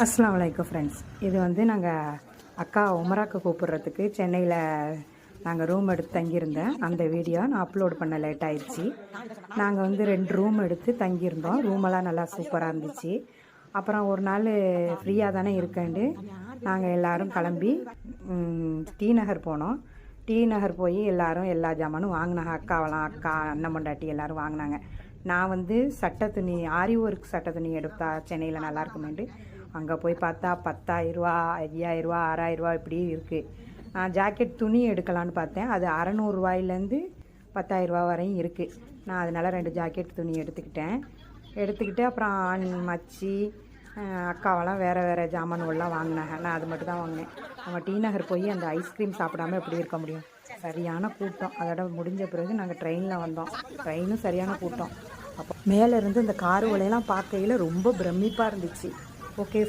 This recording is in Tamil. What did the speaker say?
அஸ்ஸலாமு அலைக்கும் ஃப்ரெண்ட்ஸ். இது வந்து நாங்கள் அக்கா உமராக்கு கூப்பிட்றதுக்கு சென்னையில் நாங்கள் ரூம் எடுத்து தங்கியிருந்தேன். அந்த வீடியோ நான் அப்லோட் பண்ண லேட் ஆயிடுச்சு. நாங்கள் வந்து 2 ரூம் எடுத்து தங்கியிருந்தோம். ரூமெல்லாம் நல்லா சூப்பராக இருந்துச்சு. அப்புறம் ஒரு நாள் ஃப்ரீயாக தானே இருக்கேன்ட்டு நாங்கள் எல்லோரும் கிளம்பி டி நகர் போனோம். டி நகர் போய் எல்லோரும் எல்லா ஜாமானும் வாங்கினாங்க. அக்கா அண்ணன் பொண்டாட்டி எல்லோரும் வாங்கினாங்க. நான் வந்து சட்டை துணி ஆரி ஒர்க் சட்டை துணி எடுத்தா சென்னையில் நல்லா இருக்குமேட்டு அங்கே போய் பார்த்தா 10,000 ரூபா, 5,000 ரூபா, 6,000 ரூபா இப்படி இருக்குது. நான் ஜாக்கெட் துணி எடுக்கலான்னு பார்த்தேன். அது 600 ரூபாயிலேருந்து 10,000 ரூபா வரையும் இருக்குது. நான் அதனால் 2 ஜாக்கெட் துணி எடுத்துக்கிட்டு அப்புறம் மச்சி அக்காவெல்லாம் வேறு ஜாமான்கள்லாம் வாங்கினாங்க. நான் அது மட்டும் தான் வாங்கினேன். நம்ம டி நகர் போய் அந்த ஐஸ்கிரீம் சாப்பிடாமல் எப்படி இருக்க முடியும்? சரியான கூட்டம். அதோட முடிஞ்ச பிறகு நாங்கள் ட்ரெயினில் வந்தோம். ட்ரெயினும் சரியான கூட்டம். அப்போ மேலேருந்து இந்த காருகளையெல்லாம் பார்க்கையில் ரொம்ப பிரமிப்பாக இருந்துச்சு. ஓகே.